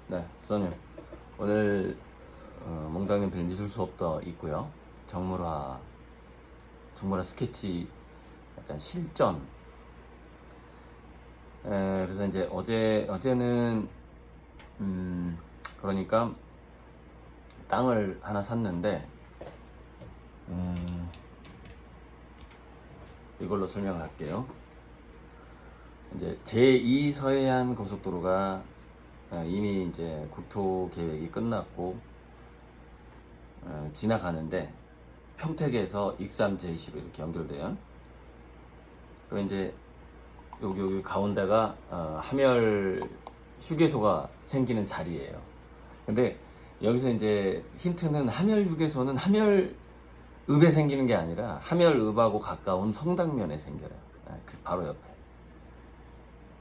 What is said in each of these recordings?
네, 써님. 오늘 몽당님들 미술 수업도 있고요. 정물화 스케치 약간 실전. 그래서 이제 어제는 그러니까 땅을 하나 샀는데 이걸로 설명을 할게요. 이제 제2 서해안 고속도로가 이미 이제 국토 계획이 끝났고 지나가는데 평택에서 익산 제시로 이렇게 연결돼요. 그리고 이제 여기 가운데가 함열 휴게소가 생기는 자리예요. 근데 여기서 이제 힌트는 함열 휴게소는 함열읍에 생기는 게 아니라 함열읍하고 가까운 성당면에 생겨요. 그 바로 옆에.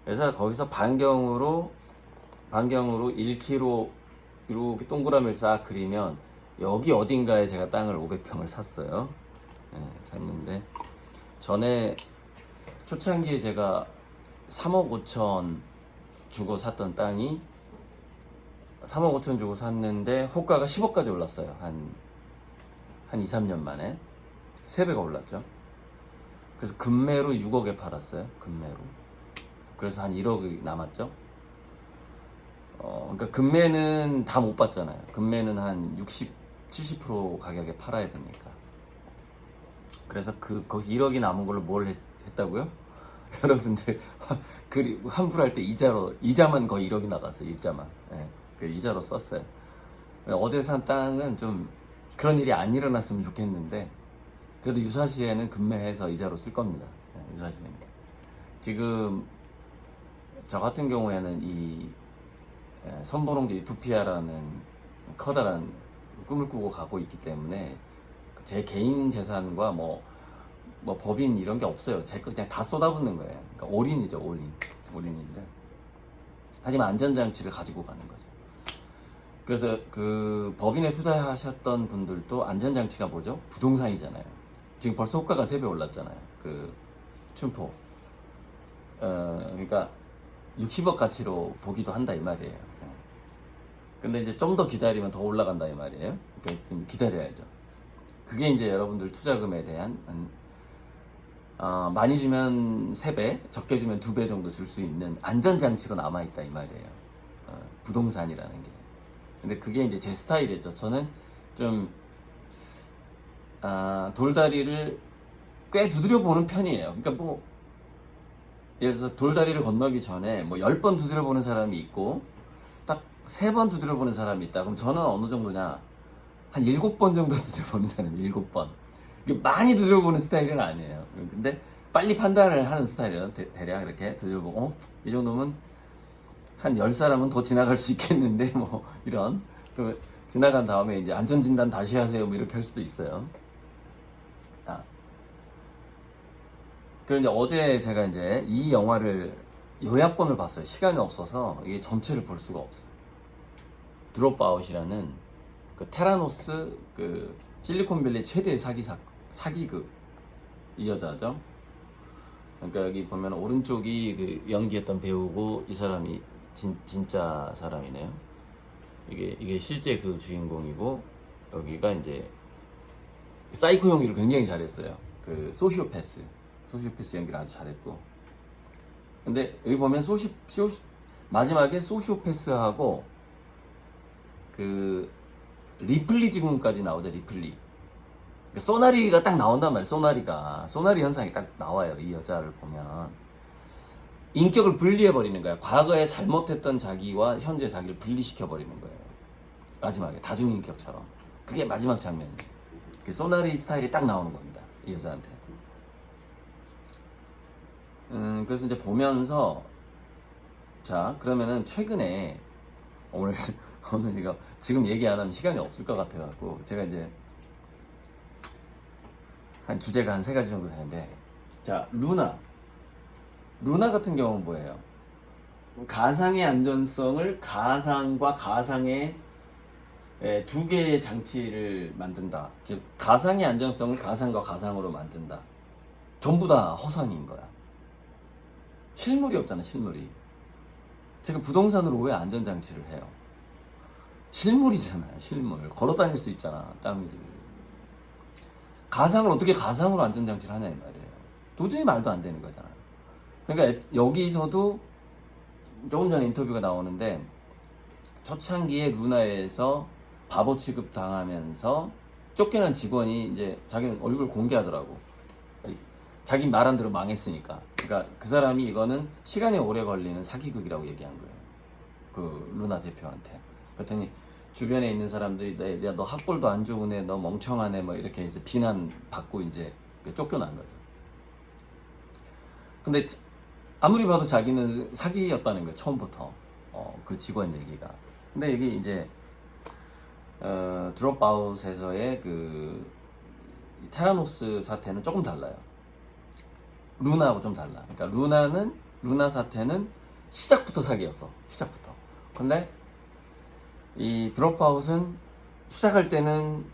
그래서 거기서 반경으로 1km 이렇게 동그라미를 싹 그리면 여기 어딘가에 제가 땅을 500평을 샀어요. 샀는데 전에 초창기에 제가 3억 5천 주고 샀던 땅이 3억 5천 주고 샀는데 호가가 10억까지 올랐어요. 한 2, 3년 만에 3배가 올랐죠. 그래서 금매로 6억에 팔았어요. 금매로. 그래서 한 1억이 남았죠. 그러니까 금매는 다 못 받잖아요. 금매는 한 60, 70% 가격에 팔아야 되니까. 그래서 거기서 1억이 남은 걸로 뭘 했다고요? 여러분들 환불할 때 이자만 거의 1억이 나갔어요. 이자만. 그 이자로 썼어요. 어제 산 땅은 좀 그런 일이 안 일어났으면 좋겠는데 그래도 유사시에는 금매해서 이자로 쓸 겁니다. 유사시에는. 지금 저 같은 경우에는 이 선보롱제 유토피아라는 커다란 꿈을 꾸고 가고 있기 때문에 제 개인 재산과 뭐 법인 이런 게 없어요. 제 거 그냥 다 쏟아붓는 거예요. 그러니까 올인이죠, 올인인데. 하지만 안전장치를 가지고 가는 거죠. 그래서 그 법인에 투자하셨던 분들도 안전장치가 뭐죠? 부동산이잖아요. 지금 벌써 호가가 3배 올랐잖아요. 그 춘포. 그러니까 60억 가치로 보기도 한다 이 말이에요. 근데 이제 좀 더 기다리면 더 올라간다 이 말이에요. 그러니까 좀 기다려야죠. 그게 이제 여러분들 투자금에 대한 많이 주면 3배, 적게 주면 2배 정도 줄 수 있는 안전장치로 남아있다 이 말이에요. 부동산이라는 게. 근데 그게 이제 제 스타일이죠. 저는 좀 돌다리를 꽤 두드려 보는 편이에요. 그러니까 뭐 예를 들어서 돌다리를 건너기 전에 뭐 10번 두드려 보는 사람이 있고 딱 3번 두드려 보는 사람이 있다. 그럼 저는 어느 정도냐? 한 7번 정도 두드려 보는 사람이 7번. 이게 많이 두드려 보는 스타일은 아니에요. 근데 빨리 판단을 하는 스타일이에요. 대략 이렇게 두드려 보고 이 정도면 한 10사람은 더 지나갈 수 있겠는데 뭐 이런. 그 지나간 다음에 이제 안전진단 다시 하세요 뭐 이렇게 할 수도 있어요. 그리고 이제 어제 제가 이제 이 영화를 요약본을 봤어요. 시간이 없어서 이게 전체를 볼 수가 없어요. 드롭아웃이라는 그 테라노스 그 실리콘밸리 최대 사기극 이 여자죠. 그러니까 여기 보면 오른쪽이 그 연기했던 배우고 이 사람이 진짜 사람이네요. 이게 실제 그 주인공이고 여기가 이제 사이코 연기를 굉장히 잘했어요. 그 소시오패스 연기를 아주 잘했고. 근데 여기 보면 마지막에 소시오패스하고 그 리플리 지금까지 나오죠. 리플리. 그러니까 소나리가 딱 나온단 말이에요. 소나리 현상이 딱 나와요. 이 여자를 보면 인격을 분리해 버리는 거야. 과거에 잘못했던 자기와 현재 자기를 분리시켜 버리는 거예요. 마지막에 다중인격처럼. 그게 마지막 장면이에요. 그 소나리 스타일이 딱 나오는 겁니다. 이 여자한테. 그래서 이제 보면서 자 그러면은 최근에 오늘 이거 지금 얘기 안 하면 시간이 없을 것 같아가지고 제가 이제 한 주제가 한 3가지 정도 되는데 자 루나 같은 경우는 뭐예요? 가상의 안전성을 가상과 가상의 2개의 장치를 만든다. 즉 가상의 안전성을 가상과 가상으로 만든다. 전부 다 허상인 거야. 실물이 없잖아, 실물이. 제가 부동산으로 왜 안전장치를 해요? 실물이잖아요. 실물 걸어 다닐 수 있잖아. 땀 위를. 가상을 어떻게 가상으로 안전장치를 하냐 이 말이에요. 도저히 말도 안 되는 거잖아요. 그러니까 여기서도 조금 전에 인터뷰가 나오는데 초창기에 루나에서 바보 취급 당하면서 쫓겨난 직원이 이제 자기는 얼굴 공개하더라고. 자기 말한 대로 망했으니까. 그러니까 그 사람이 이거는 시간이 오래 걸리는 사기극이라고 얘기한 거예요. 그 루나 대표한테. 그랬더니 주변에 있는 사람들이 야, 너 학벌도 안 좋은 애, 너 멍청한 애, 뭐 이렇게 해서 비난 받고 이제 쫓겨난 거죠. 근데 아무리 봐도 자기는 사기였다는 거예요. 처음부터. 그 직원 얘기가. 근데 이게 이제 드롭아웃에서의 그 테라노스 사태는 조금 달라요. 루나하고 좀 달라. 그러니까 루나 사태는 시작부터 사기였어. 시작부터. 근데 이 드롭아웃은 시작할 때는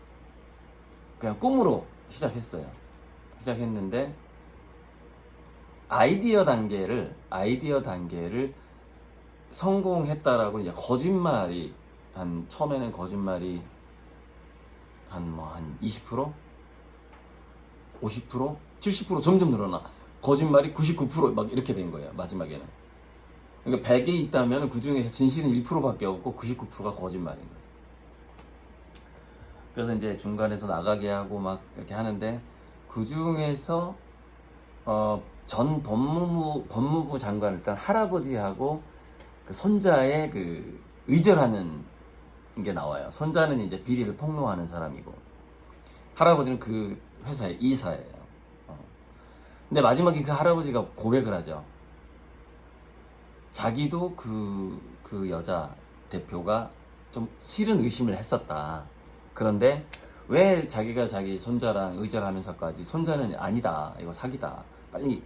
그냥 꿈으로 시작했는데 아이디어 단계를 성공했다라고 이제 거짓말이 처음에는 거짓말이 한 20%, 50%, 70% 점점 늘어나. 거짓말이 99% 이렇게 된 거예요. 마지막에는. 그러니까 100이 있다면 그 중에서 진실은 1%밖에 없고 99%가 거짓말인 거죠. 그래서 이제 중간에서 나가게 하고 이렇게 하는데 그 중에서 전 법무부 장관 일단 할아버지하고 그 손자의 그 의절하는 게 나와요. 손자는 이제 비리를 폭로하는 사람이고 할아버지는 그 회사의 이사예요. 근데 마지막에 그 할아버지가 고백을 하죠. 자기도 그 여자 대표가 좀 실은 의심을 했었다. 그런데 왜 자기가 자기 손자랑 의절하면서까지 손자는 아니다. 이거 사기다. 빨리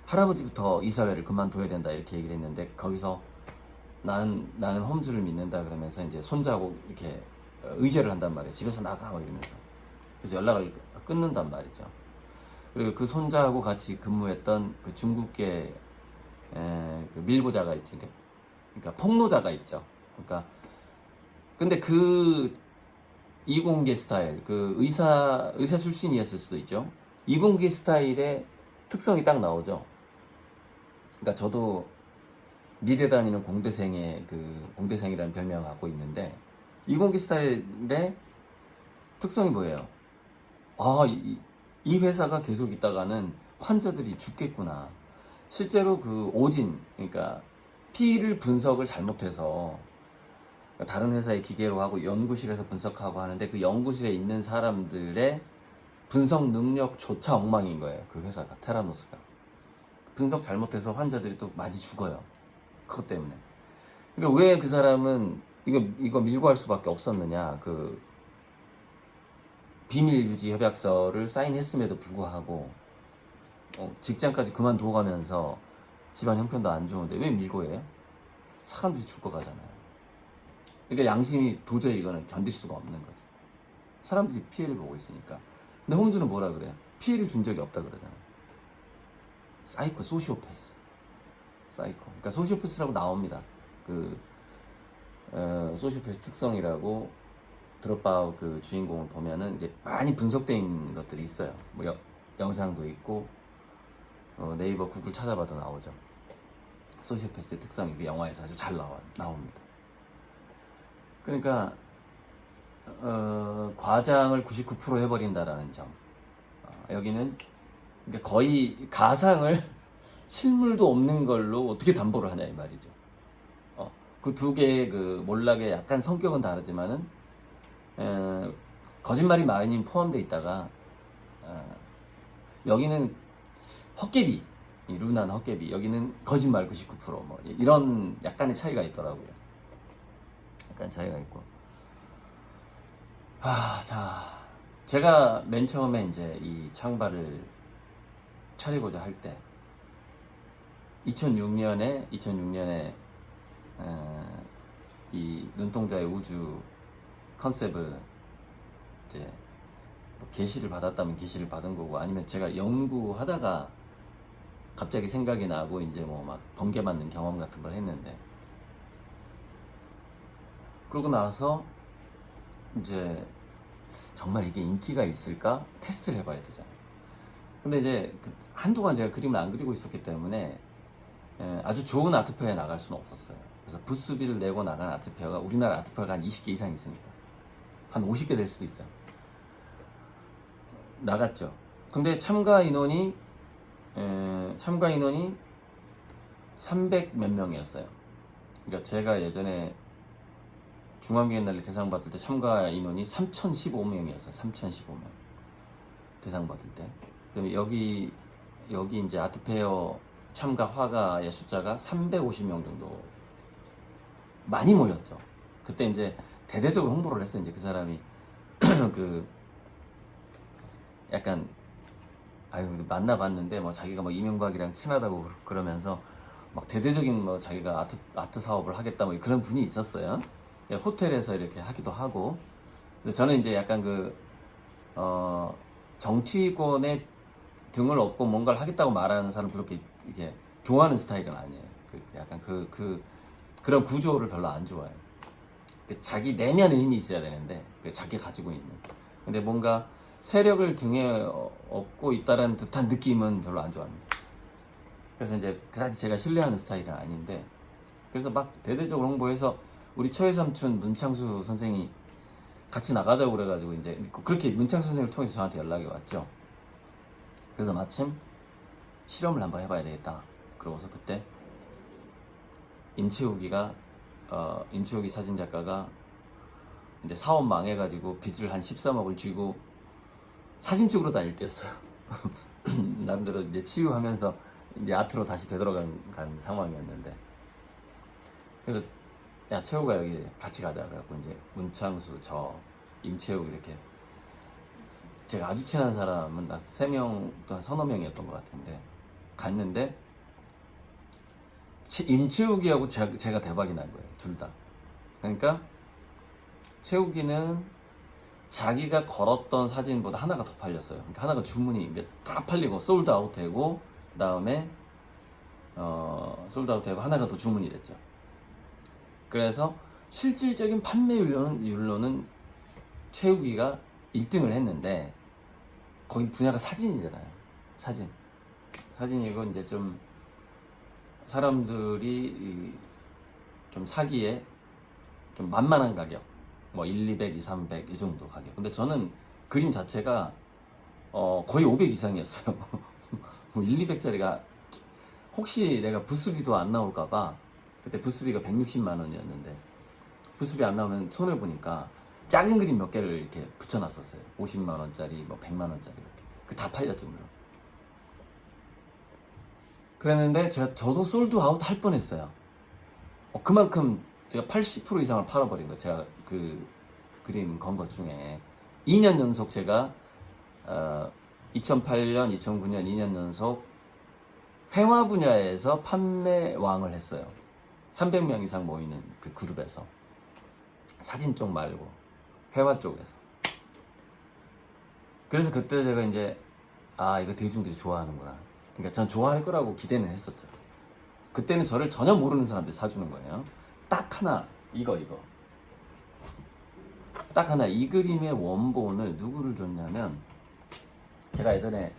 할아버지부터 이사회를 그만둬야 된다. 이렇게 얘기를 했는데 거기서 나는 홈즈를 믿는다. 그러면서 이제 손자하고 이렇게 의절을 한단 말이에요. 집에서 나가 막 이러면서. 그래서 연락을 끊는단 말이죠. 그리고 그 손자하고 같이 근무했던 그 중국계 그 밀고자가 있죠. 그러니까 폭로자가 있죠. 그러니까 근데 그 이공계 스타일, 그 의사 출신이었을 수도 있죠. 이공계 스타일의 특성이 딱 나오죠. 그러니까 저도 미대 다니는 공대생의 공대생이라는 별명을 갖고 있는데 이공계 스타일의 특성이 뭐예요? 이 회사가 계속 있다가는 환자들이 죽겠구나. 실제로 그 오진, 그러니까 피를 분석을 잘못해서 다른 회사의 기계로 하고 연구실에서 분석하고 하는데 그 연구실에 있는 사람들의 분석 능력조차 엉망인 거예요. 그 회사가, 테라노스가. 분석 잘못해서 환자들이 또 많이 죽어요. 그것 때문에. 그러니까 왜 그 사람은 이거 밀고 할 수밖에 없었느냐. 그 비밀 유지 협약서를 사인했음에도 불구하고 직장까지 그만두고 가면서 집안 형편도 안 좋은데 왜 밀고 해요? 사람들이 죽어가잖아요. 그러니까 양심이 도저히 이거는 견딜 수가 없는 거죠. 사람들이 피해를 보고 있으니까. 근데 홈즈는 뭐라 그래요? 피해를 준 적이 없다 그러잖아요. 사이코, 소시오패스. 사이코. 그러니까 소시오패스라고 나옵니다. 소시오패스 특성이라고 드롭아웃 그 주인공을 보면은 이제 많이 분석되어 있는 것들이 있어요. 뭐 영상도 있고 네이버 구글 찾아봐도 나오죠. 소시오패스의 특성이 그 영화에서 아주 잘 나옵니다. 그러니까 과장을 99% 해버린다라는 점. 여기는 그러니까 거의 가상을 실물도 없는 걸로 어떻게 담보를 하냐 이 말이죠. 그 두 개의 그 몰락의 약간 성격은 다르지만은 거짓말이 많이 포함되어 있다가 여기는 헛개비, 이 루나는 헛개비, 여기는 거짓말 99% 뭐 이런 약간의 차이가 있더라고요. 약간 차이가 있고. 자, 제가 맨 처음에 이제 이 창발을 차리고자 할 때 2006년에 이 눈동자의 우주 컨셉을 이제 뭐 계시를 받았다면 계시를 받은 거고 아니면 제가 연구하다가 갑자기 생각이 나고 이제 뭐 막 번개 맞는 경험 같은 걸 했는데 그러고 나서 이제 정말 이게 인기가 있을까 테스트를 해봐야 되잖아요. 근데 이제 한동안 제가 그림을 안 그리고 있었기 때문에 아주 좋은 아트페어에 나갈 수는 없었어요. 그래서 부스비를 내고 나간 아트페어가, 우리나라 아트페어가 한 20개 이상 있으니까 한 50개 될 수도 있어요. 나갔죠. 근데 참가 인원이 300 몇 명이었어요. 그러니까 제가 예전에 중앙비엔날레 대상 받을 때 참가 인원이 3015명이었어요. 3015명 대상 받을 때. 그다음에 여기 이제 아트페어 참가 화가의 숫자가 350명 정도 많이 모였죠. 그때 이제 대대적으로 홍보를 했어요. 이제 그 사람이 그 약간 만나봤는데 뭐 자기가 뭐 이명박이랑 친하다고 그러면서 막 대대적인 뭐 자기가 아트 사업을 하겠다 뭐 그런 분이 있었어요. 호텔에서 이렇게 하기도 하고. 근데 저는 이제 약간 정치권에 등을 업고 뭔가를 하겠다고 말하는 사람 그렇게 이게 좋아하는 스타일은 아니에요. 약간 그런 구조를 별로 안 좋아해요. 자기 내면에 힘이 있어야 되는데 자기가 가지고 있는. 근데 뭔가 세력을 등에 업고 있다는 듯한 느낌은 별로 안 좋아합니다. 그래서 이제 그다지 제가 신뢰하는 스타일은 아닌데, 그래서 막 대대적으로 홍보해서 우리 처해삼촌 문창수 선생이 같이 나가자고 그래가지고 이제 그렇게 문창수 선생을 통해서 저한테 연락이 왔죠. 그래서 마침 실험을 한번 해봐야 되겠다. 그러고서 그때 임채욱이 사진작가가 이제 사업 망해가지고 빚을 한 13억을 쥐고 사진 찍으러 다닐 때였어요. 나름대로 이제 치유하면서 이제 아트로 다시 되돌아간 상황이었는데, 그래서 야 채우가 여기 같이 가자 그래갖고 이제 문창수, 저, 임채욱 이렇게 제가 아주 친한 사람은 나 3명 또 한 서너 명이었던 것 같은데 갔는데 임채욱이하고 제가 대박이 난 거예요. 둘 다. 그러니까 채욱이는 자기가 걸었던 사진보다 하나가 더 팔렸어요. 그러니까 하나가 주문이 이게 다 팔리고 솔드아웃 되고, 그 다음에 솔드아웃 되고 하나가 더 주문이 됐죠. 그래서 실질적인 판매율로는 채우기가 1등을 했는데, 거기 분야가 사진이잖아요. 사진이고 이제 좀 사람들이 좀 사기에 좀 만만한 가격, 뭐 1, 200, 2, 300 이 정도 가격. 근데 저는 그림 자체가 거의 500 이상이었어요. 뭐 1, 200짜리가 혹시 내가 부스비도 안 나올까봐, 그때 부스비가 160만 원이었는데 부스비 안 나오면 손해 보니까 작은 그림 몇 개를 이렇게 붙여놨었어요. 50만 원짜리, 뭐 100만 원짜리 이렇게. 그 다 팔렸죠 물론. 그랬는데 저도 솔드아웃 할 뻔했어요. 그만큼 제가 80% 이상을 팔아버린 거예요. 제가 그 그림 건 것 중에 2년 연속 제가 2008년, 2009년 2년 연속 회화 분야에서 판매왕을 했어요. 300명 이상 모이는 그 그룹에서. 사진 쪽 말고 회화 쪽에서. 그래서 그때 제가 이제 이거 대중들이 좋아하는구나. 그러니까 전 좋아할 거라고 기대는 했었죠. 그때는 저를 전혀 모르는 사람들이 사주는 거예요. 딱 하나, 이거 딱 하나. 이 그림의 원본을 누구를 줬냐면, 제가 예전에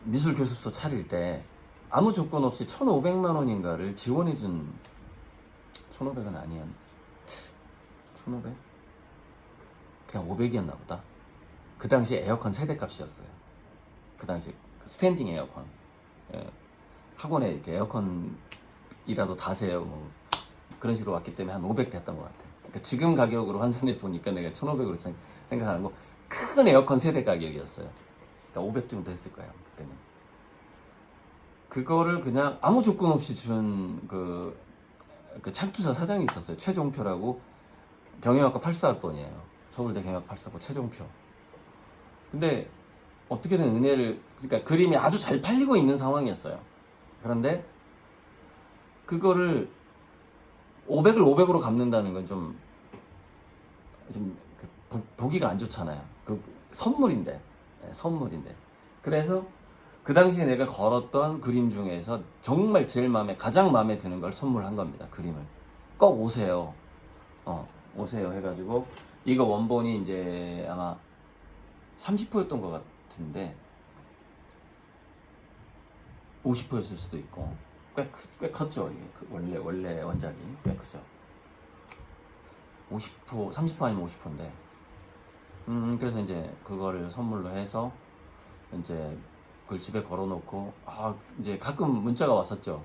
미술 교습소 차릴 때 아무 조건 없이 1,500만 원인가를 지원해준, 1,500은 아니었, 1,500? 그냥 500이었나 보다. 그 당시 에어컨 세대값이었어요. 그 당시 스탠딩 에어컨. 학원에 이렇게 에어컨이라도 다세요. 뭐 그런 식으로 왔기 때문에 한 500 됐던 것 같아요. 그러니까 지금 가격으로 환산해 보니까 내가 1,500으로 생각하는 거 큰 에어컨 세대 가격이었어요. 그러니까 500 정도 했을 거예요. 그때는. 그거를 그냥 아무 조건 없이 준 그 창투사 사장이 있었어요. 최종표라고. 경영학과 84학번이에요. 서울대 경영학 84학번 최종표. 근데 어떻게든 은혜를, 그러니까 그림이 아주 잘 팔리고 있는 상황이었어요. 그런데 그거를 500을 500으로 갚는다는 건 좀 보기가 안 좋잖아요. 선물인데. 그래서 그 당시에 내가 걸었던 그림 중에서 정말 가장 마음에 드는 걸 선물한 겁니다. 그림을 꼭 오세요. 오세요 해가지고 이거 원본이 이제 아마 30%였던 것 같은데 50%였을 수도 있고 꽤 컸죠. 이게 원래 원작이 꽤 크죠. 50% 30% 아니면 50%인데 그래서 이제 그거를 선물로 해서 이제 그걸 집에 걸어놓고 이제 가끔 문자가 왔었죠.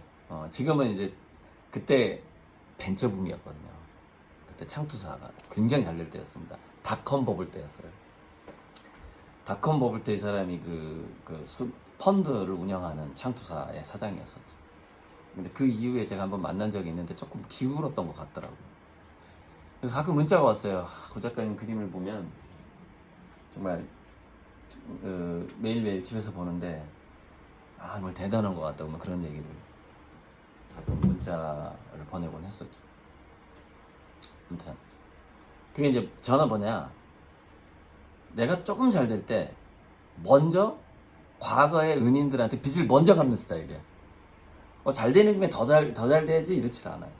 지금은 이제 그때 벤처붐이었거든요. 그때 창투사가 굉장히 잘 될 때였습니다. 닷컴 버블 때였어요. 닷컴 버블 때 이 사람이 펀드를 운영하는 창투사의 사장이었었죠. 근데 그 이후에 제가 한번 만난 적이 있는데 조금 기울었던 것 같더라고요. 그래서 가끔 문자가 왔어요. 고 작가님 그림을 보면 정말 매일매일 집에서 보는데 정말 대단한 것 같다고 뭐 그런 얘기를 가끔 문자를 보내곤 했었죠. 아무튼 그게 이제 저는 뭐냐, 내가 조금 잘 될 때 먼저 과거의 은인들한테 빚을 먼저 갚는 스타일이에요. 잘 되는 김에 더 잘 돼야지 이렇지 않아요.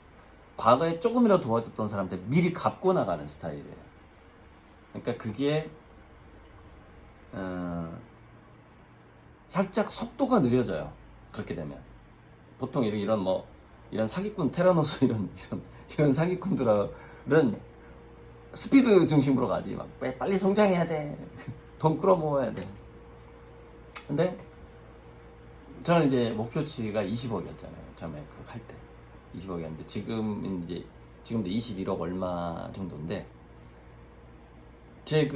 과거에 조금이라도 도와줬던 사람한테 미리 갚고 나가는 스타일이에요. 그러니까 그게 살짝 속도가 느려져요. 그렇게 되면 보통 이런 사기꾼 테라노스 이런 사기꾼들은 스피드 중심으로 가지. 막 빨리 성장해야 돼. 돈 끌어모아야 돼. 근데 저는 이제 목표치가 20억이었잖아요. 처음에 그거 할 때 20억이었는데 지금도 21억 얼마 정도인데 제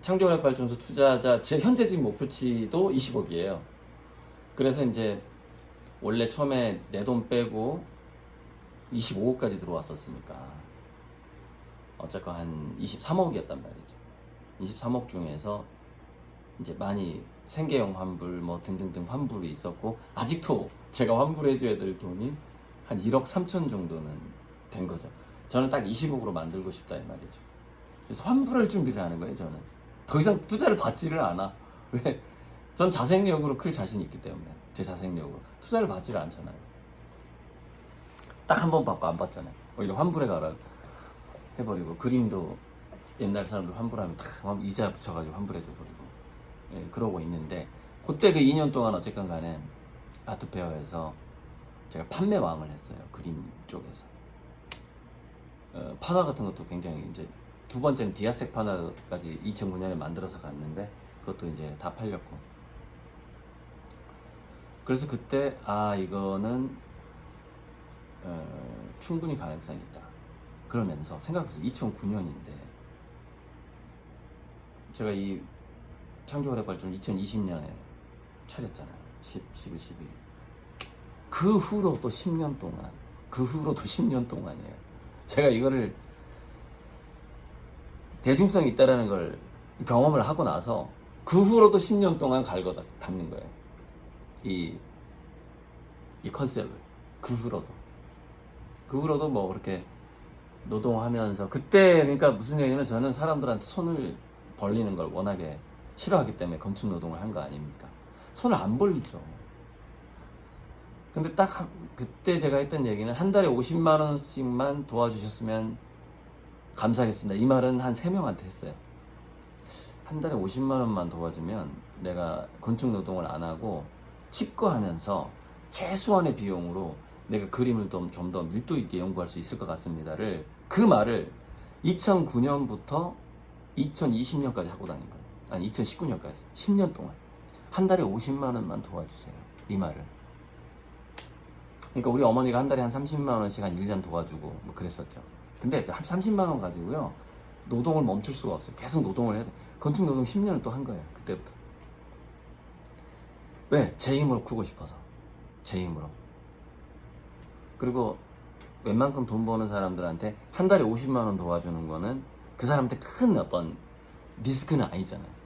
창조력발전소 투자자 제 현재 지금 목표치도 20억이에요. 그래서 이제 원래 처음에 내 돈 빼고 25억까지 들어왔었으니까 어쨌건 한 23억이었단 말이죠. 23억 중에서 이제 많이 생계형 환불 등등등 환불이 있었고 아직도 제가 환불해줘야 될 돈이 한 1억 3천 정도는 된 거죠. 저는 딱 20억으로 만들고 싶다 이 말이죠. 그래서 환불할 준비를 하는 거예요. 저는 더 이상 투자를 받지를 않아. 왜? 전 자생력으로 클 자신이 있기 때문에. 제 자생력으로 투자를 받지를 않잖아요. 딱 한 번 받고 안 받잖아요. 오히려 환불해 가라 해버리고, 그림도 옛날 사람들 환불하면 다 이자 붙여가지고 환불해줘 버리고, 그러고 있는데, 그때 그 2년 동안 어쨌건 간에 아트페어에서 제가 판매왕을 했어요. 그림 쪽에서. 판화 같은 것도 굉장히, 이제 두 번째는 디아색 판화까지 2009년에 만들어서 갔는데 그것도 이제 다 팔렸고, 그래서 그때 이거는 충분히 가능성이 있다 그러면서 생각해서 2009년인데 제가 이 창조활약발전 2020년에 차렸잖아요. 11, 12. 그 후로 또 10년 동안이에요. 제가 이거를 대중성이 있다라는 걸 경험을 하고 나서 그 후로도 10년 동안 갈고 닦는 거예요. 이 컨셉을. 그 후로도 뭐 그렇게 노동하면서, 그때 그러니까 무슨 얘기냐면, 저는 사람들한테 손을 벌리는 걸 워낙에 싫어하기 때문에 건축 노동을 한 거 아닙니까? 손을 안 벌리죠. 근데 딱 그때 제가 했던 얘기는 한 달에 50만 원씩만 도와주셨으면 감사하겠습니다. 이 말은 한 3명한테 했어요. 한 달에 50만 원만 도와주면 내가 건축 노동을 안 하고 칩거하면서 최소한의 비용으로 내가 그림을 좀 더 밀도 있게 연구할 수 있을 것 같습니다를, 그 말을 2009년부터 2020년까지 하고 다닌 거예요. 아니 2019년까지 10년 동안 한 달에 50만 원만 도와주세요, 이 말을. 그러니까 우리 어머니가 한 달에 한 30만 원씩 한 1년 도와주고 뭐 그랬었죠. 근데 한 30만 원 가지고요 노동을 멈출 수가 없어요. 계속 노동을 해야 돼. 건축 노동 10년을 또 한 거예요. 그때부터. 왜? 제 힘으로 크고 싶어서. 제 힘으로. 그리고 웬만큼 돈 버는 사람들한테 한 달에 50만 원 도와주는 거는 그 사람한테 큰 어떤 리스크는 아니잖아요.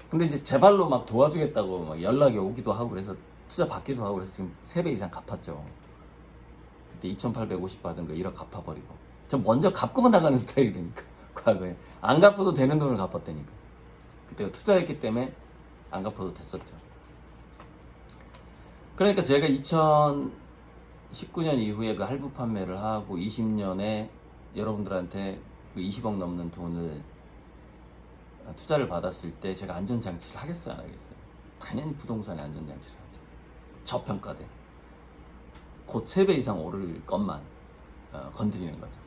근데 이제 제 발로 막 도와주겠다고 막 연락이 오기도 하고 그래서 투자 받기도 하고 그래서 지금 3배 이상 갚았죠. 그때 2,850 받은 거 1억 갚아버리고. 전 먼저 갚고만 나가는 스타일이니까. 과거에 안 갚아도 되는 돈을 갚았다니까. 그때가 투자했기 때문에 안 갚아도 됐었죠. 그러니까 제가 19년 이후에 그 할부 판매를 하고 20년에 여러분들한테 그 20억 넘는 돈을 투자를 받았을 때 제가 안전장치를 하겠어요, 안 하겠어요? 당연히 부동산에 안전장치를 하죠. 저평가돼. 곧 3배 이상 오를 것만 건드리는 거죠.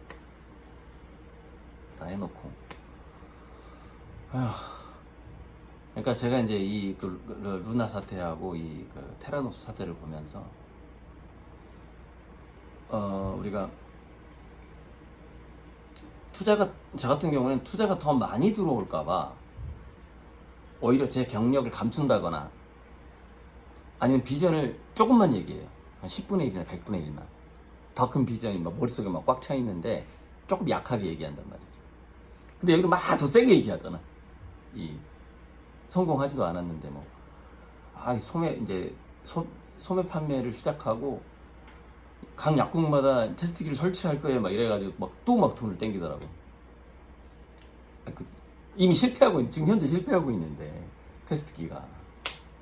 다 해놓고. 아휴. 그러니까 제가 이제 이 루나 사태하고 이 테라노스 사태를 보면서 우리가 저 같은 경우는 투자가 더 많이 들어올까봐 오히려 제 경력을 감춘다거나 아니면 비전을 조금만 얘기해요. 한 10분의 1이나 100분의 1만. 더 큰 비전이 막 머릿속에 막 꽉 차 있는데 조금 약하게 얘기한단 말이죠. 근데 여기는 막 더 세게 얘기하잖아. 성공하지도 않았는데 소매 판매를 시작하고 각 약국마다 테스트기를 설치할 거예요 막 이래가지고 막 돈을 땡기더라고. 이미 실패하고 지금 현재 실패하고 있는데 테스트기가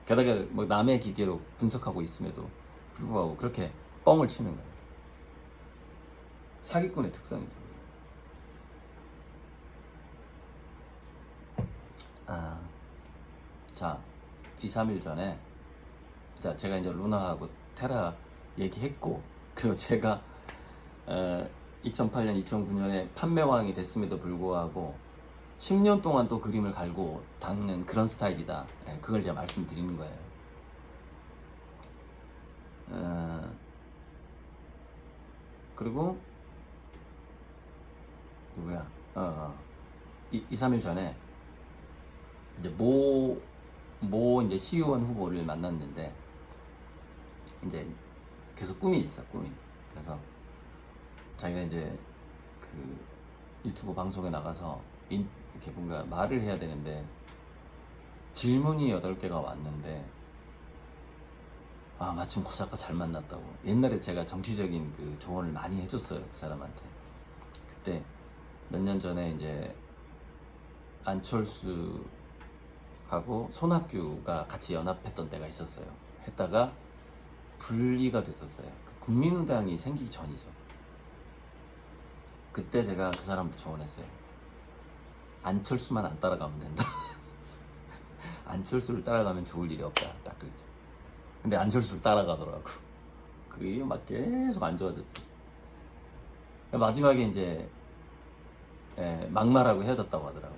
게다가 남의 기계로 분석하고 있음에도 불구하고 그렇게 뻥을 치는 거예요. 사기꾼의 특성이죠. 자, 2, 3일 전에 제가 이제 루나하고 테라 얘기했고, 그리고 제가 2008년, 2009년에 판매왕이 됐음에도 불구하고 10년 동안 또 그림을 갈고 닦는 그런 스타일이다. 그걸 제가 말씀드리는 거예요. 그리고 누구야? 2, 3일 전에 이제 이제 시의원 후보를 만났는데 이제 계속 꿈이 있어, 꿈이. 그래서 자기가 이제 그 유튜브 방송에 나가서 이렇게 뭔가 말을 해야 되는데 질문이 8개가 왔는데 마침 그 작가 잘 만났다고. 옛날에 제가 정치적인 그 조언을 많이 해줬어요, 그 사람한테. 그때 몇 년 전에 이제 안철수하고 손학규가 같이 연합했던 때가 있었어요. 했다가 분리가 됐었어요. 국민의당이 생기기 전이죠. 그때 제가 그 사람한테 조언했어요. 안철수만 안 따라가면 된다. 안철수를 따라가면 좋을 일이 없다. 딱 그랬죠. 근데 안철수를 따라가더라고. 그게 막 계속 안 좋아졌죠. 마지막에 이제 막말하고 헤어졌다고 하더라고.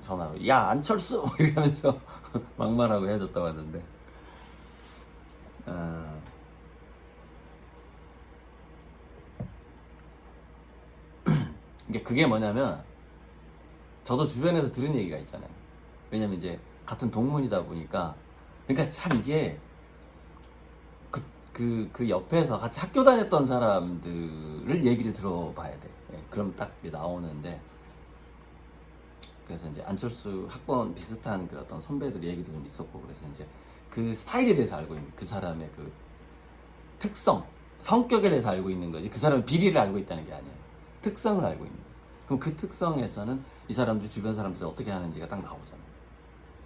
전화로 야 안철수 이러면서 막말하고 헤어졌다고 하던데. 그게 뭐냐면 저도 주변에서 들은 얘기가 있잖아요. 왜냐면 이제 같은 동문이다 보니까. 그러니까 참 이게 그 옆에서 같이 학교 다녔던 사람들을 얘기를 들어봐야 돼. 그럼 딱 나오는데, 그래서 이제 안철수 학번 비슷한 그 어떤 선배들 얘기도 좀 있었고, 그래서 이제 그 스타일에 대해서 알고 있는, 그 사람의 그 특성, 성격에 대해서 알고 있는 거지. 그 사람의 비리를 알고 있다는 게 아니에요. 특성을 알고 있는 거죠. 그럼 그 특성에서는 이 사람들 주변 사람들이 어떻게 하는지가 딱 나오잖아요.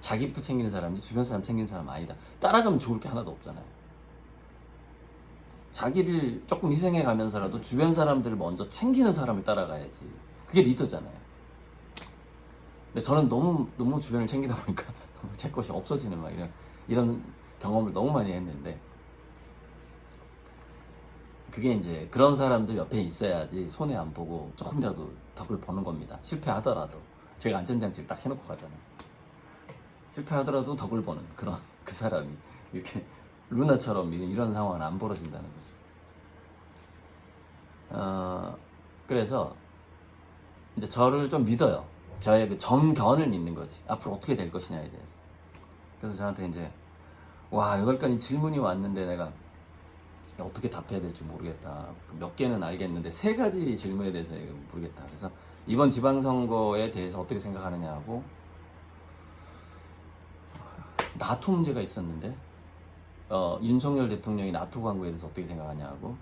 자기부터 챙기는 사람인지 주변 사람 챙기는 사람 아니다. 따라가면 좋을 게 하나도 없잖아요. 자기를 조금 희생해 가면서라도 주변 사람들을 먼저 챙기는 사람을 따라가야지. 그게 리더잖아요. 근데 저는 너무 주변을 챙기다 보니까 제 것이 없어지는 막 이런 경험을 너무 많이 했는데, 그게 이제 그런 사람들 옆에 있어야지 손해 안 보고 조금이라도 덕을 보는 겁니다. 실패하더라도. 제가 안전장치를 딱 해놓고 가잖아요. 실패하더라도 덕을 보는 그런 그 사람이 이렇게 루나처럼 이런 상황은 안 벌어진다는 거죠. 그래서 이제 저를 좀 믿어요. 저의 그 정견을 믿는 거지. 앞으로 어떻게 될 것이냐에 대해서. 그래서 저한테 이제 8가지 질문이 왔는데 내가 어떻게 답해야 될지 모르겠다. 몇 개는 알겠는데 3가지 질문에 대해서 모르겠다. 그래서 이번 지방선거에 대해서 어떻게 생각하느냐 하고, 나토 문제가 있었는데 윤석열 대통령이 나토 광고에 대해서 어떻게 생각하냐 고,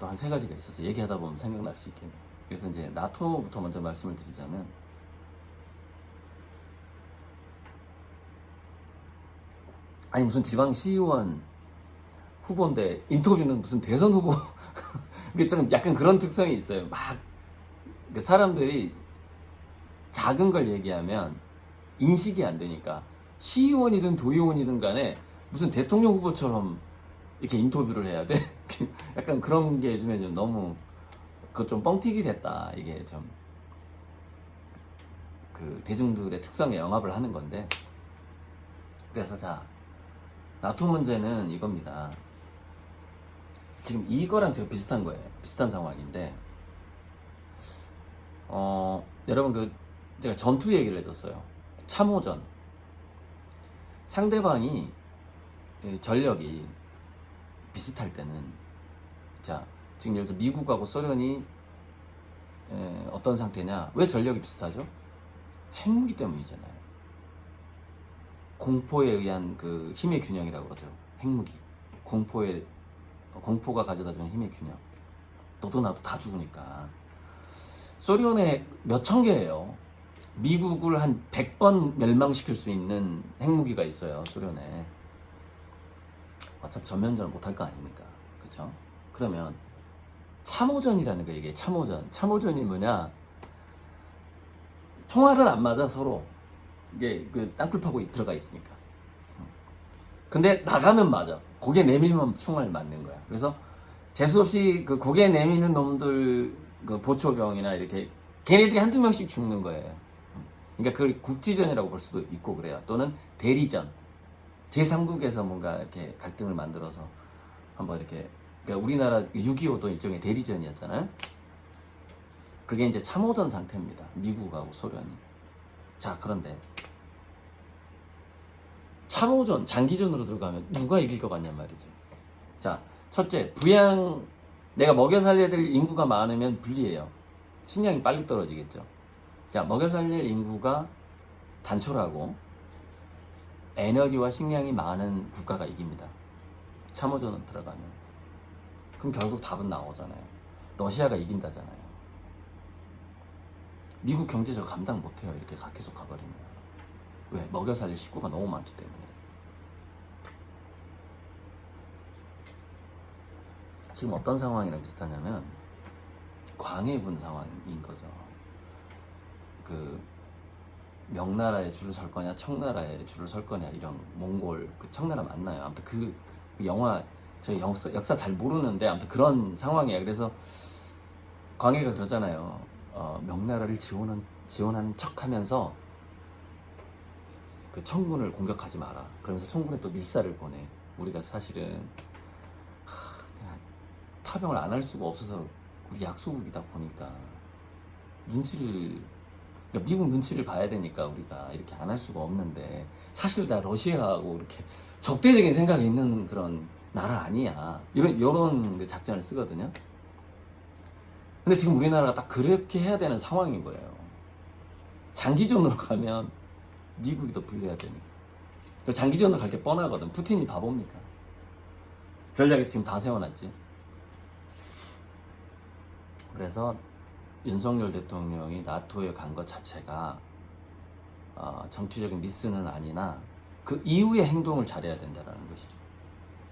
또 한 3가지가 있어서 얘기하다 보면 생각날 수 있겠네요. 그래서 이제 나토부터 먼저 말씀을 드리자면, 아니 무슨 지방시의원 후보인데 인터뷰는 무슨 대선 후보 이게 좀 약간 그런 특성이 있어요. 막 사람들이 작은 걸 얘기하면 인식이 안 되니까 시의원이든 도의원이든 간에 무슨 대통령 후보처럼 이렇게 인터뷰를 해야 돼. 약간 그런 게 요즘에 좀 너무 그 좀 뻥튀기 됐다. 이게 좀 그 대중들의 특성에 영합을 하는 건데, 그래서 자 나토 문제는 이겁니다. 지금 이거랑 지금 비슷한 거예요. 비슷한 상황인데, 여러분 그 제가 전투 얘기를 해줬어요. 참호전. 상대방이 전력이 비슷할 때는, 자 지금 예를 들어서 미국하고 소련이 어떤 상태냐? 왜 전력이 비슷하죠? 핵무기 때문이잖아요. 공포에 의한 그 힘의 균형이라고 그러죠. 핵무기. 공포가 가져다주는 힘의 균형. 너도 나도 다 죽으니까. 소련에 몇천 개예요. 미국을 한 100번 멸망시킬 수 있는 핵무기가 있어요. 소련에. 어차피 전면전을 못할 거 아닙니까? 그쵸? 그러면 참호전이라는 거 얘기해. 참호전. 참호전이 뭐냐? 총알은 안 맞아 서로. 이게 그 땅굴 파고 들어가 있으니까. 근데 나가면 맞아. 고개 내밀면 총알 맞는 거야. 그래서 재수 없이 그 고개 내미는 놈들 그 보초병이나 이렇게 걔네들이 한두 명씩 죽는 거예요. 그러니까 그걸 국지전이라고 볼 수도 있고 그래요. 또는 대리전. 제3국에서 뭔가 이렇게 갈등을 만들어서 한번 이렇게, 그러니까 우리나라 6.25도 일종의 대리전이었잖아요. 그게 이제 참호전 상태입니다. 미국하고 소련이. 자, 그런데 참호전, 장기전으로 들어가면 누가 이길 것 같냔 말이죠. 자, 첫째, 내가 먹여 살려야 될 인구가 많으면 불리해요. 식량이 빨리 떨어지겠죠. 자, 먹여 살릴 인구가 단촐하고 에너지와 식량이 많은 국가가 이깁니다. 참호전으로 들어가면. 그럼 결국 답은 나오잖아요. 러시아가 이긴다잖아요. 미국 경제적 감당 못해요. 이렇게 계속 가버리면. 왜? 먹여 살릴 식구가 너무 많기 때문에. 지금 어떤 상황이랑 비슷하냐면 광해군 상황인 거죠. 그 명나라에 줄을 설 거냐 청나라에 줄을 설 거냐, 이런 몽골, 그 청나라 맞나요? 아무튼 그 영화 저 역사 잘 모르는데 아무튼 그런 상황이야. 그래서 광해가 그러잖아요. 명나라를 지원하는 척하면서 그 청군을 공격하지 마라. 그러면서 청군에 또 밀사를 보내. 우리가 사실은 그냥 파병을 안 할 수가 없어서 우리 약소국이다 보니까 그러니까 미국 눈치를 봐야 되니까 우리가 이렇게 안 할 수가 없는데, 사실 나 러시아하고 이렇게 적대적인 생각이 있는 그런 나라 아니야. 이런 작전을 쓰거든요. 근데 지금 우리나라가 딱 그렇게 해야 되는 상황인 거예요. 장기전으로 가면 미국이 더 불리해야 되니까. 그래서 장기전으로 갈 게 뻔하거든. 푸틴이 바보입니까? 전략에 지금 다 세워놨지. 그래서 윤석열 대통령이 나토에 간 것 자체가 정치적인 미스는 아니나 그 이후의 행동을 잘해야 된다는 것이죠.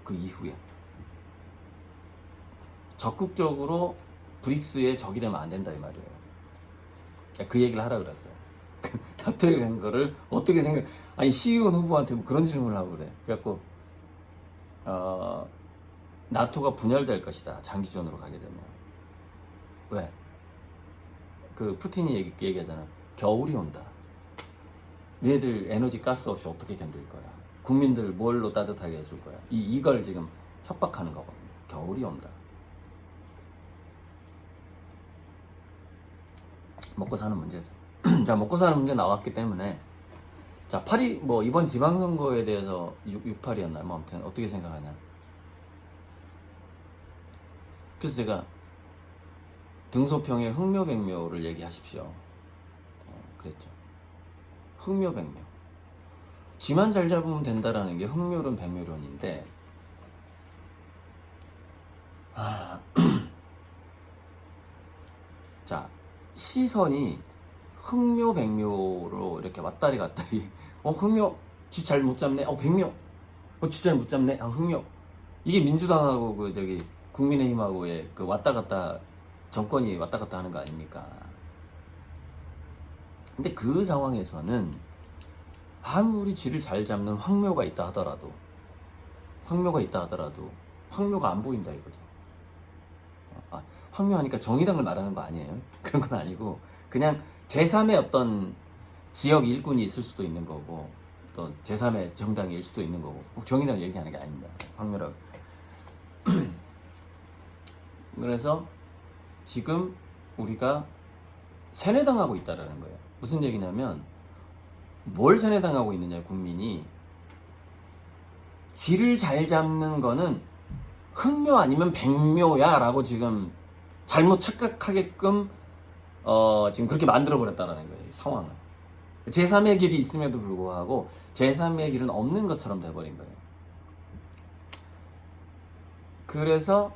그 이후에 적극적으로 브릭스의 적이 되면 안 된다 이 말이에요. 그 얘기를 하라 그랬어요. 나토에 간 거를 어떻게 아니 시의원 후보한테 뭐 그런 질문을 하고 그래. 그래갖고 나토가 분열될 것이다. 장기전으로 가게 되면. 왜? 그 푸틴이 얘기하잖아. 겨울이 온다. 너희들 에너지 가스 없이 어떻게 견딜 거야? 국민들 뭘로 따뜻하게 해줄 거야? 이걸 지금 협박하는 거거든요. 겨울이 온다. 먹고 사는 문제죠. 자, 먹고 사는 문제 나왔기 때문에, 자, 뭐 이번 지방선거에 대해서 6.28이었나요? 뭐 아무튼 어떻게 생각하냐? 그래서 제가 등소평의 흥묘백묘를 얘기하십시오. 그랬죠. 흥묘백묘. 쥐만 잘 잡으면 된다라는 게 흥묘론 백묘론인데, 자, 시선이 흥묘백묘로 이렇게 왔다리 갔다리. 흥묘 쥐 잘 못 잡네. 백묘. 주자를 못 잡네. 흥미없. 이게 민주당하고 그 저기 국민의힘하고의 그 왔다 갔다 정권이 왔다 갔다 하는 거 아닙니까? 근데 그 상황에서는 아무리 쥐를 잘 잡는 황묘가 있다 하더라도 황묘가 안 보인다 이거죠. 황묘하니까 정의당을 말하는 거 아니에요. 그런 건 아니고 그냥 제3의 어떤 지역 일꾼이 있을 수도 있는 거고 또 제3의 정당일 수도 있는 거고 꼭 정의당 얘기하는 게 아닙니다. 황묘라고. 그래서 지금 우리가 세뇌당하고 있다라는 거예요. 무슨 얘기냐면 뭘 세뇌당하고 있느냐 국민이 쥐를 잘 잡는 거는 흑묘 아니면 백묘야 라고 지금 잘못 착각하게끔 지금 그렇게 만들어버렸다라는 거예요. 이 상황을. 제3의 길이 있음에도 불구하고 제3의 길은 없는 것처럼 돼버린 거예요. 그래서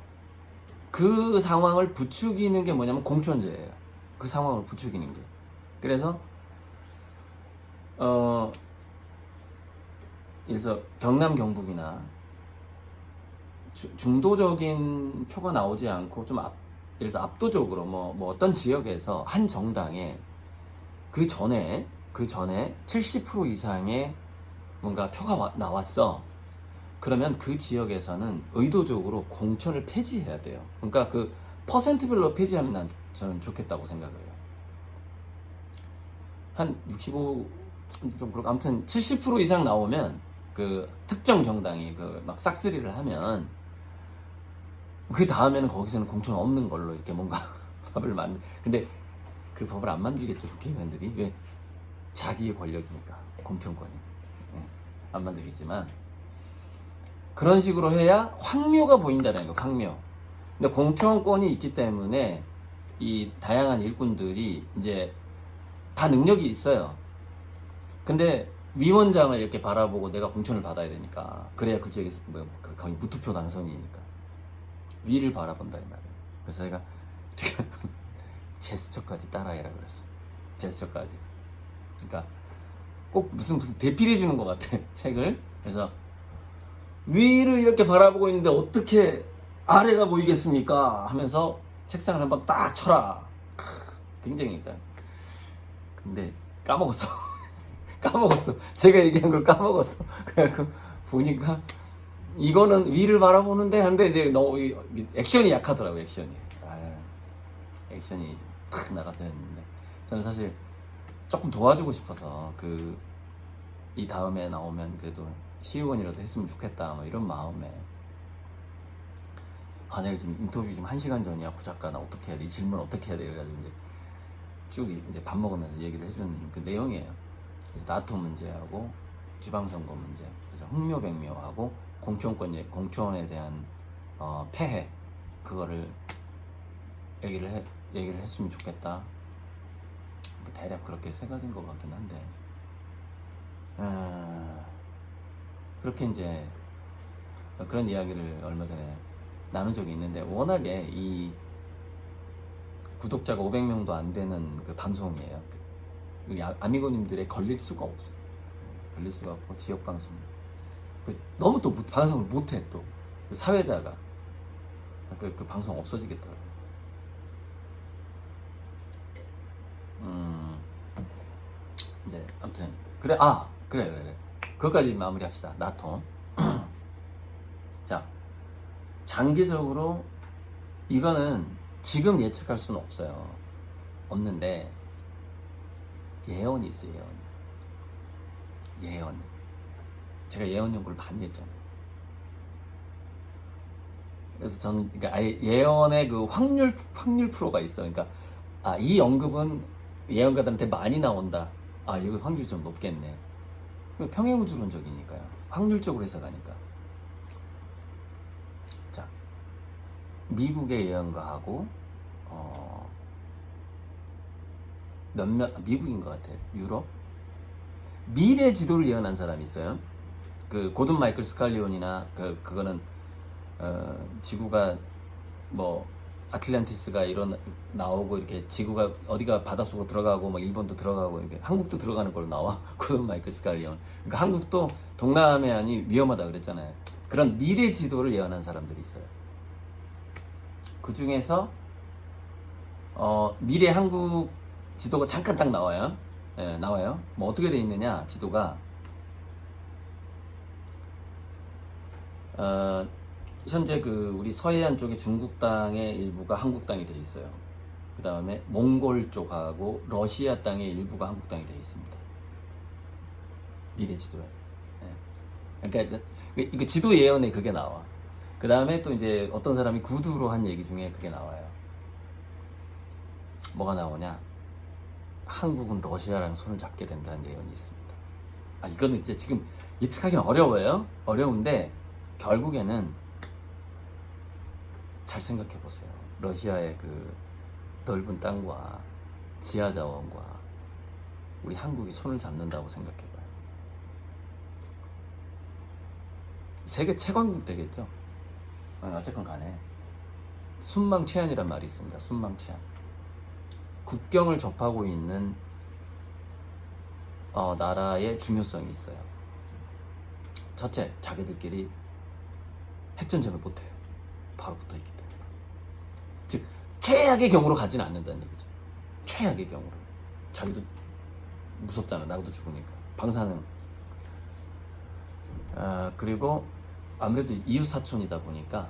그 상황을 부추기는 게 뭐냐면 공천제예요. 그 상황을 부추기는 게. 그래서 그래서 경남 경북이나 중도적인 표가 나오지 않고 좀 그래서 압도적으로 뭐 어떤 지역에서 한 정당에 그 전에 70% 이상의 뭔가 표가 나왔어. 그러면 그 지역에서는 의도적으로 공천을 폐지해야 돼요. 그러니까 그 퍼센트별로 폐지하면 저는 좋겠다고 생각을 해요. 한 65, 좀 그렇고 아무튼 70% 이상 나오면 그 특정 정당이 그 막 싹쓸이를 하면 그 다음에는 거기서는 공천 없는 걸로 이렇게 뭔가 법을 근데 그 법을 안 만들겠죠 국회의원들이. 왜? 자기의 권력이니까 공천권이. 안 만들겠지만 그런 식으로 해야 황묘가 보인다는 거. 황묘. 근데 공천권이 있기 때문에 이 다양한 일꾼들이 이제 다 능력이 있어요. 근데 위원장을 이렇게 바라보고 내가 공천을 받아야 되니까 그래야 그 지역에서 거의 무투표 당선이니까 위를 바라본다 이 말이에요. 그래서 제가 제스처까지 따라해라 그랬어. 제스처까지. 그러니까 꼭 무슨 대필해 주는 것 같아 책을. 그래서 위를 이렇게 바라보고 있는데 어떻게 아래가 보이겠습니까? 하면서 책상을 한번 딱 쳐라. 굉장히 일단. 근데 까먹었어. 제가 얘기한 걸 까먹었어. 그래서 보니까 이거는 위를 바라보는데 하는데 이제 너무 액션이 약하더라고요. 액션이 팍 나가서 했는데 저는 사실 조금 도와주고 싶어서 이 다음에 나오면 그래도 시의원이라도 했으면 좋겠다 뭐 이런 마음에 내가 지금 인터뷰 지금 1시간 전이야 후작가 나 어떻게 해야 돼? 이 질문 어떻게 해야 돼? 그래가지고 이제 쭉 이제 밥 먹으면서 얘기를 해준 그 내용이에요. 그래서 나토 문제하고 지방선거 문제, 그래서 흑묘 백묘하고 공천에 대한 폐해 그거를 얘기를 했으면 좋겠다. 뭐 대략 그렇게 세 가지인 것 같긴 한데 그렇게 이제 그런 이야기를 얼마 전에 나눈 적이 있는데 워낙에 이 구독자가 500명도 안 되는 그 방송이에요. 아미고님들의 걸릴 수가 없어요. 걸릴 수가 없고 지역 방송 너무 또 방송을 못해 또 사회자가 그 방송 없어지겠더라고요. 이제 아무튼 그래 그것까지 마무리합시다. 나토. 자, 장기적으로 이거는 지금 예측할 수는 없는데 예언이 있어요. 예언. 제가 예언 연구를 많이 했잖아요. 그래서 저는 그러니까 아예 예언의 그 확률 프로가 있어. 그러니까 이 언급은 예언가들한테 많이 나온다. 이거 확률이 좀 높겠네. 평행우주론적이니까요. 확률적으로 해석하니까. 자, 미국의 예언가하고 미국인 것 같아요. 유럽. 미래 지도를 예언한 사람이 있어요. 그 고든 마이클 스칼리온이나 그거는 지구가 뭐 아틀란티스가 나오고 이렇게 지구가 어디가 바닷속으로 들어가고 뭐 일본도 들어가고 이렇게 한국도 들어가는 걸로 나와. 그건 마이클 스칼리온. 그러니까 한국도 동남아안이 위험하다 그랬잖아요. 그런 미래 지도를 예언한 사람들이 있어요. 그 중에서 미래 한국 지도가 잠깐 딱 나와요. 예, 나와요. 뭐 어떻게 돼 있느냐 지도가 현재 그 우리 서해안 쪽에 중국 땅의 일부가 한국 땅이 돼 있어요. 그 다음에 몽골 쪽하고 러시아 땅의 일부가 한국 땅이 돼 있습니다. 미래 지도에. 예. 그러니까 이거 지도 예언에 그게 나와. 그 다음에 또 이제 어떤 사람이 구두로 한 얘기 중에 그게 나와요. 뭐가 나오냐? 한국은 러시아랑 손을 잡게 된다는 예언이 있습니다. 이거는 이제 지금 예측하기는 어려워요. 어려운데 결국에는 잘 생각해 보세요. 러시아의 그 넓은 땅과 지하 자원과 우리 한국이 손을 잡는다고 생각해 봐요. 세계 최강국 되겠죠? 어쨌건 간에 순망치안이란 말이 있습니다. 순망치안. 국경을 접하고 있는 나라의 중요성이 있어요. 첫째, 자기들끼리 핵전쟁을 못해요. 바로 붙어있기 때문에. 즉 최악의 경우로 가지는 않는다는 얘기죠. 최악의 경우로. 자기도 무섭잖아. 나도 죽으니까. 방사능. 그리고 아무래도 이웃사촌이다 보니까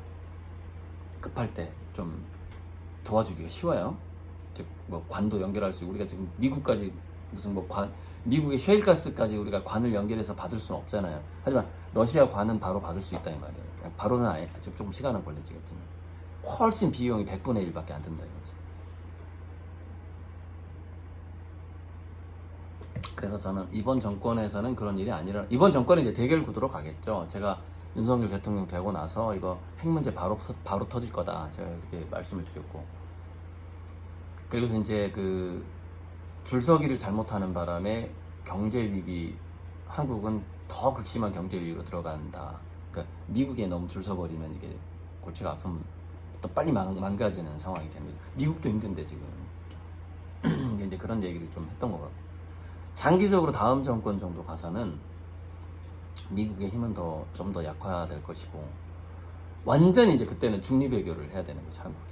급할 때 좀 도와주기가 쉬워요. 즉 뭐 관도 연결할 수 있고, 우리가 지금 미국까지 무슨 뭐 미국의 셰일가스까지 우리가 관을 연결해서 받을 수는 없잖아요. 하지만 러시아 관은 바로 받을 수 있다 이 말이에요. 바로는 아니, 조금 시간은 걸리지겠지만 훨씬 비용이 100분의 1밖에 안 든다 이거죠. 그래서 저는 이번 정권에서는 그런 일이 아니라, 이번 정권은 이제 대결 구도로 가겠죠. 제가 윤석열 대통령 되고 나서 이거 핵 문제 바로 터질 거다, 제가 이렇게 말씀을 드렸고, 그리고 이제 그 줄서기를 잘못하는 바람에 경제 위기, 한국은 더 극심한 경제 위기로 들어간다. 그러니까 미국에 너무 줄 서버리면 이게 골치가 아프면 또 빨리 망가지는 상황이 됩니다. 미국도 힘든데 지금 이제 그런 얘기를 좀 했던 것 같고, 장기적으로 다음 정권 정도 가서는 미국의 힘은 좀 더 약화될 것이고, 완전히 이제 그때는 중립외교를 해야 되는 거죠. 한국이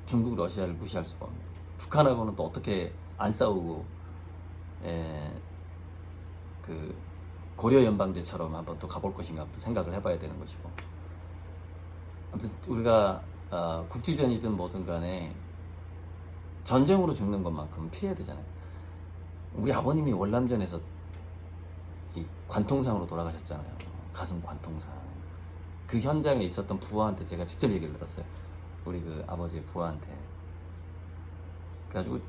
중국, 러시아를 무시할 수가 없는, 북한하고는 또 어떻게 안 싸우고 그 고려 연방제처럼 한번 또 가볼 것인가 또 생각을 해봐야 되는 것이고, 아무튼 우리가 국지전이든 뭐든 간에 전쟁으로 죽는 것만큼 피해야 되잖아요. 우리 아버님이 월남전에서 이 관통상으로 돌아가셨잖아요. 가슴 관통상. 그 현장에 있었던 부하한테 제가 직접 얘기를 들었어요. 우리 그 아버지 부하한테. 그래가지고,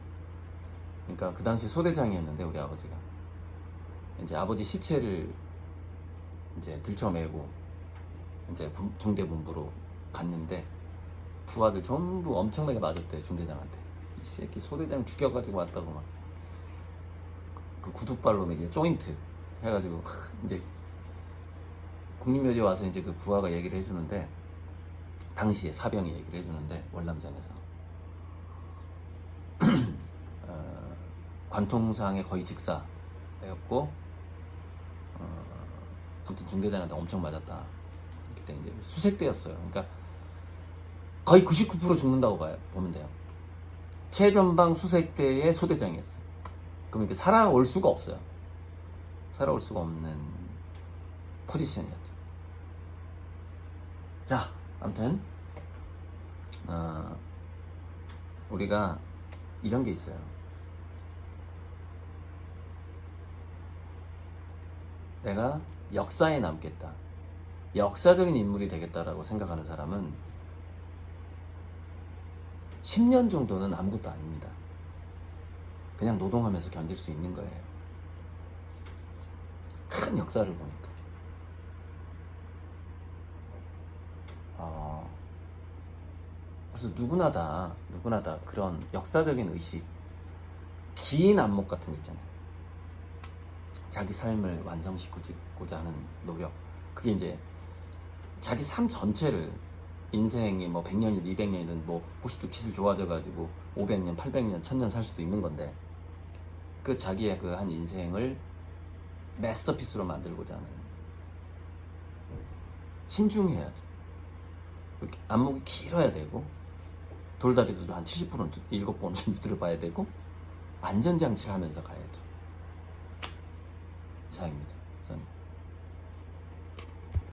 그러니까 그 당시 소대장이었는데 우리 아버지가 이제 아버지 시체를 이제 들쳐매고 이제 중대본부로 갔는데 부하들 전부 엄청나게 맞았대, 중대장한테. 이 새끼 소대장 죽여가지고 왔다고 막 그 구두발로 이게 조인트 해가지고 이제 국립묘지에 와서 이제 그 부하가 얘기를 해주는데, 당시에 사병이 얘기를 해주는데 월남전에서 관통상의 거의 직사였고, 아무튼 중대장한테 엄청 맞았다. 그때 이제 수색대였어요. 그러니까 거의 99% 죽는다고 보면 돼요. 최전방 수색대의 소대장이었어요. 그럼 이렇게 살아올 수가 없어요. 살아올 수가 없는 포지션이었죠. 자, 아무튼 우리가 이런 게 있어요. 내가 역사에 남겠다, 역사적인 인물이 되겠다라고 생각하는 사람은 10년 정도는 아무것도 아닙니다. 그냥 노동하면서 견딜 수 있는 거예요. 큰 역사를 보니까. 그래서 누구나 다 그런 역사적인 의식, 긴 안목 같은 거 있잖아요. 자기 삶을 완성시키고자 하는 노력. 그게 이제 자기 삶 전체를 인생이 뭐 100년이든 200년이든 뭐 혹시 또 기술 좋아져가지고 500년, 800년, 1000년 살 수도 있는 건데 그 자기의 그 한 인생을 마스터피스로 만들고자 하는 신중해야죠. 이렇게 안목이 길어야 되고 돌다리도 한 70%는 7번 정도 들어봐야 되고 안전장치를 하면서 가야죠. 이상입니다. 저는.